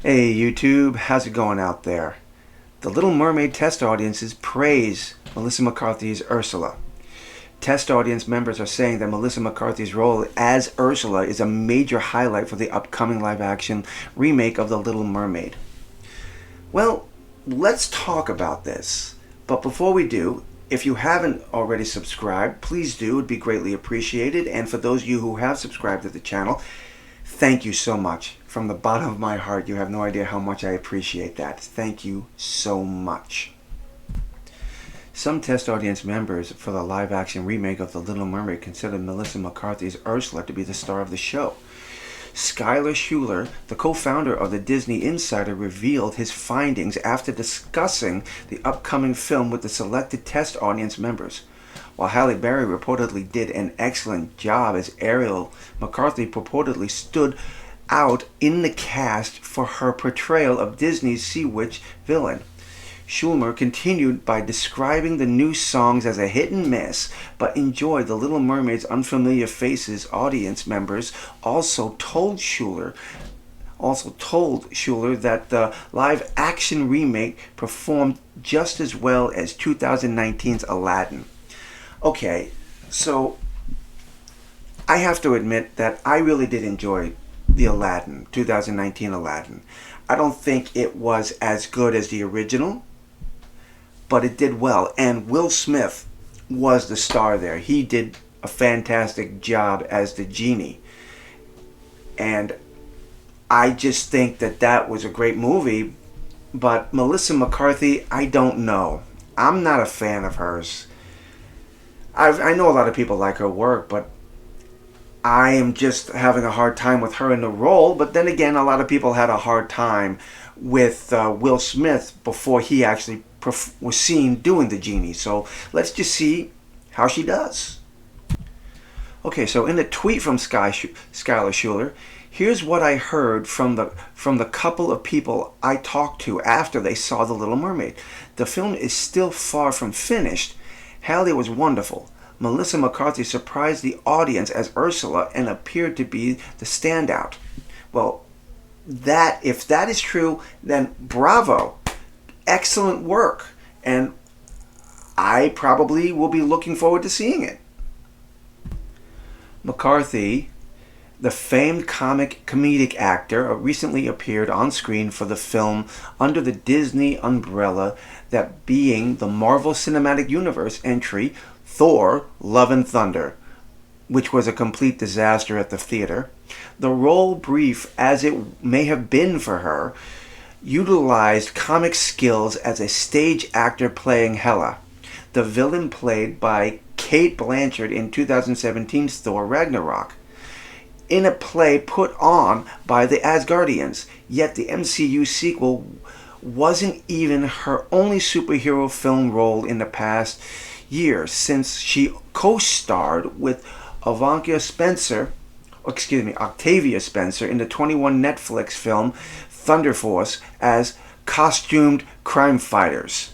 Hey YouTube, how's it going out there? The Little Mermaid test audiences praise Melissa McCarthy's Ursula. Test audience members are saying that Melissa McCarthy's role as Ursula is a major highlight for the upcoming live-action remake of The Little Mermaid. Well, let's talk about this. But before we do, if you haven't already subscribed, please do. It would be greatly appreciated. And for those of you who have subscribed to the channel, thank you so much. From the bottom of my heart, you have no idea how much I appreciate that. Thank you so much. Some test audience members for the live-action remake of The Little Mermaid consider Melissa McCarthy's Ursula to be the star of the show. Skylar Schuler, the co-founder of the Disney Insider, revealed his findings after discussing the upcoming film with the selected test audience members. While Halle Berry reportedly did an excellent job as Ariel, McCarthy purportedly stood out in the cast for her portrayal of Disney's Sea Witch villain. Schumer continued by describing the new songs as a hit and miss, but enjoyed The Little Mermaid's unfamiliar faces. Audience members also told Schuler that the live-action remake performed just as well as 2019's Aladdin. Okay, so I have to admit that I really did enjoy the Aladdin, 2019 Aladdin. I don't think it was as good as the original, but it did well. And Will Smith was the star there. He did a fantastic job as the genie. And I just think that that was a great movie. But Melissa McCarthy, I don't know. I'm not a fan of hers. I know a lot of people like her work, but I am just having a hard time with her in the role. But then again, a lot of people had a hard time with Will Smith before he actually was seen doing the genie. So let's just see how she does. Okay, so in a tweet from Skylar Schuler, here's what I heard from the couple of people I talked to after they saw The Little Mermaid. The film is still far from finished. Halle was wonderful. Melissa McCarthy surprised the audience as Ursula and appeared to be the standout. Well, if that is true, then bravo. Excellent work. And I probably will be looking forward to seeing it. McCarthy, the famed comedic actor, recently appeared on screen for the film under the Disney umbrella, that being the Marvel Cinematic Universe entry Thor: Love and Thunder, which was a complete disaster at the theater. The role, brief as it may have been for her, utilized comic skills as a stage actor playing Hela, the villain played by Kate Blanchett in 2017's Thor Ragnarok, in a play put on by the Asgardians. Yet the MCU sequel wasn't even her only superhero film role in the past year, since she co-starred with Octavia Spencer in the 21 Netflix film Thunder Force as costumed crime fighters.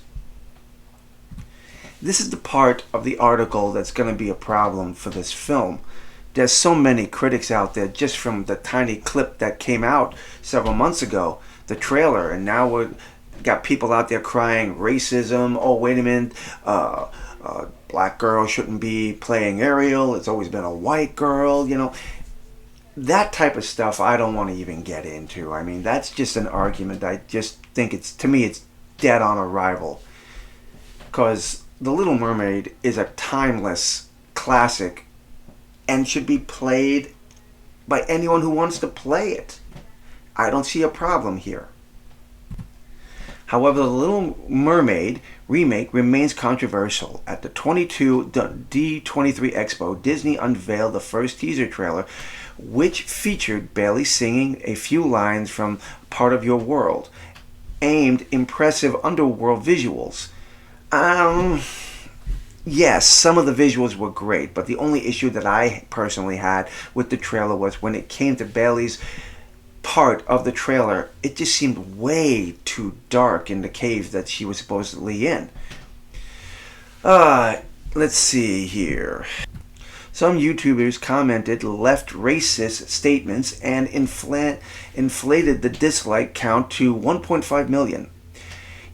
This is the part of the article that's going to be a problem for this film. There's so many critics out there just from the tiny clip that came out several months ago, the trailer, and now we've got people out there crying racism. Oh, wait a minute, black girl shouldn't be playing Ariel. It's always been a white girl, you know. That type of stuff I don't want to even get into. I mean, that's just an argument. I just think to me it's dead on arrival. Because The Little Mermaid is a timeless classic and should be played by anyone who wants to play it. I don't see a problem here. However, The Little Mermaid remake remains controversial. At the D23 Expo, Disney unveiled the first teaser trailer, which featured Bailey singing a few lines from Part of Your World, aimed impressive underworld visuals. Yes, some of the visuals were great, but the only issue that I personally had with the trailer was when it came to Bailey's part of the trailer, it just seemed way too dark in the cave that she was supposedly in. Let's see here. Some YouTubers commented left racist statements and inflated the dislike count to 1.5 million.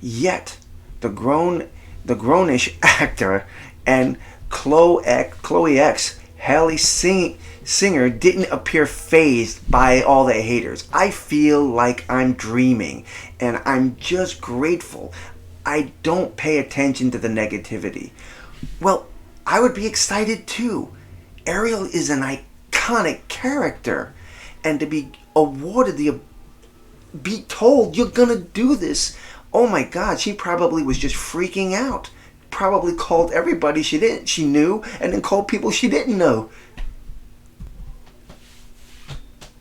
Yet, the grownish actor and Chloe X, Haley Singer, didn't appear fazed by all the haters. I feel like I'm dreaming, and I'm just grateful I don't pay attention to the negativity. Well, I would be excited too. Ariel is an iconic character, and to be awarded be told you're gonna do this, oh my God, she probably was just freaking out. Probably called everybody she knew, and then called people she didn't know.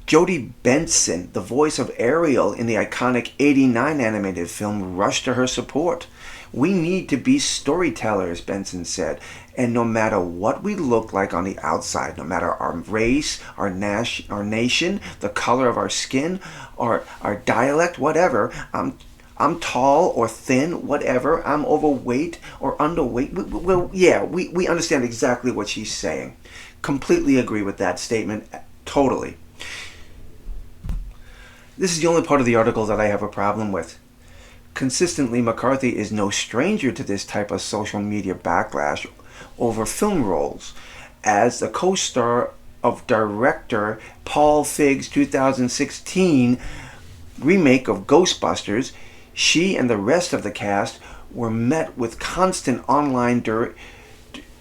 Jodie Benson, the voice of Ariel in the iconic '89 animated film, rushed to her support. "We need to be storytellers," Benson said, "and no matter what we look like on the outside, no matter our race, our nation, the color of our skin, or our dialect, whatever, I'm tall or thin, whatever, I'm overweight or underweight." We understand exactly what she's saying. Completely agree with that statement, totally. This is the only part of the article that I have a problem with. Consistently, McCarthy is no stranger to this type of social media backlash over film roles. As the co-star of director Paul Feig's 2016 remake of Ghostbusters, she and the rest of the cast were met with constant online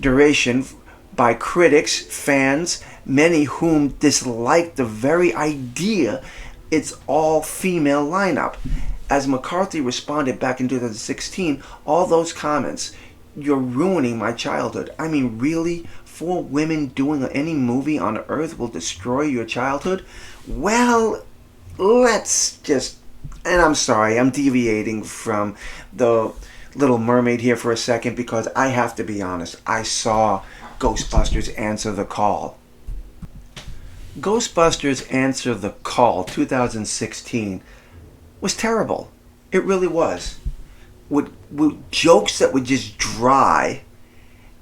derision by critics, fans, many whom disliked the very idea it's all-female lineup. As McCarthy responded back in 2016, all those comments, "You're ruining my childhood." I mean, really? 4 women doing any movie on Earth will destroy your childhood? Well, let's just... And I'm sorry, I'm deviating from the Little Mermaid here for a second because I have to be honest, I saw Ghostbusters Answer the Call. Ghostbusters Answer the Call 2016 was terrible. It really was. With jokes that were just dry,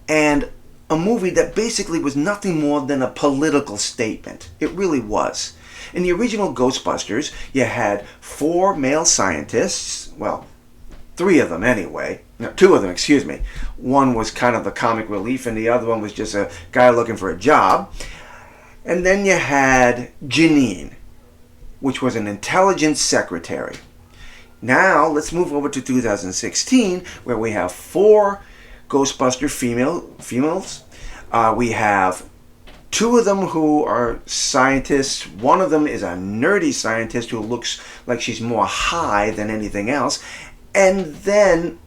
and a movie that basically was nothing more than a political statement. It really was. In the original Ghostbusters, you had 4 male scientists, well, 3 of them anyway. No, 2 of them, excuse me. One was kind of the comic relief, and the other one was just a guy looking for a job. And then you had Janine, which was an intelligence secretary. Now, let's move over to 2016, where we have 4 Ghostbuster females. We have 2 of them who are scientists. One of them is a nerdy scientist who looks like she's more high than anything else. And then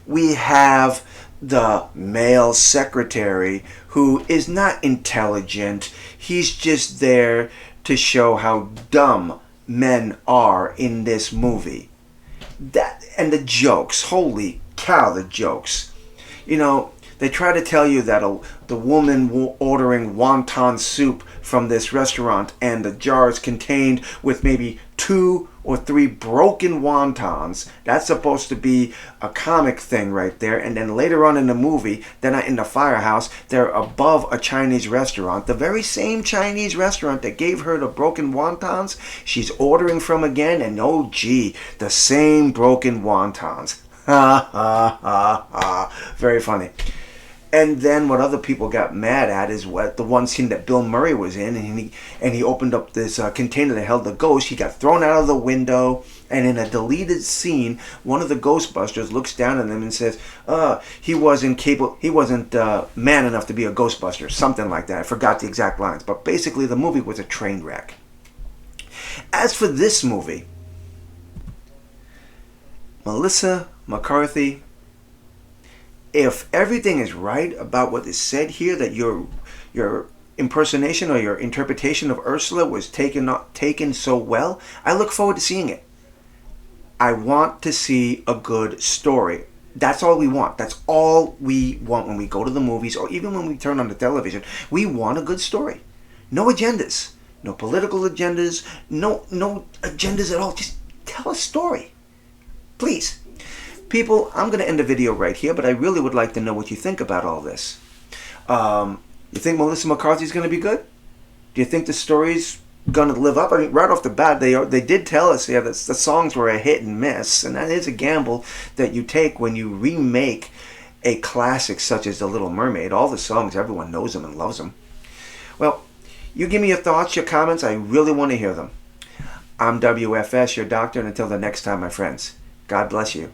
we have the male secretary who is not intelligent. He's just there to show how dumb men are in this movie. And the jokes, holy cow, the jokes. You know, they try to tell you that the woman ordering wonton soup from this restaurant and the jars contained with maybe 2 or 3 broken wontons. That's supposed to be a comic thing right there. And then later on in the movie, they're not in the firehouse. They're above a Chinese restaurant. The very same Chinese restaurant that gave her the broken wontons, she's ordering from again. And oh gee, the same broken wontons. Ha ha ha ha. Very funny. And then what other people got mad at is what the one scene that Bill Murray was in, and he opened up this container that held the ghost. He got thrown out of the window, and in a deleted scene, one of the Ghostbusters looks down at him and says, he wasn't man enough to be a Ghostbuster," something like that. I forgot the exact lines, but basically the movie was a train wreck. As for this movie, Melissa McCarthy, if everything is right about what is said here, that your impersonation or your interpretation of Ursula was taken so well, I look forward to seeing it. I want to see a good story. That's all we want. That's all we want when we go to the movies, or even when we turn on the television. We want a good story. No agendas. No political agendas. No agendas at all. Just tell a story. Please. People, I'm going to end the video right here, but I really would like to know what you think about all this. You think Melissa McCarthy's going to be good? Do you think the story's going to live up? I mean, right off the bat, they did tell us that the songs were a hit and miss, and that is a gamble that you take when you remake a classic such as The Little Mermaid. All the songs, everyone knows them and loves them. Well, you give me your thoughts, your comments. I really want to hear them. I'm W.F.S, your doctor, and until the next time, my friends, God bless you.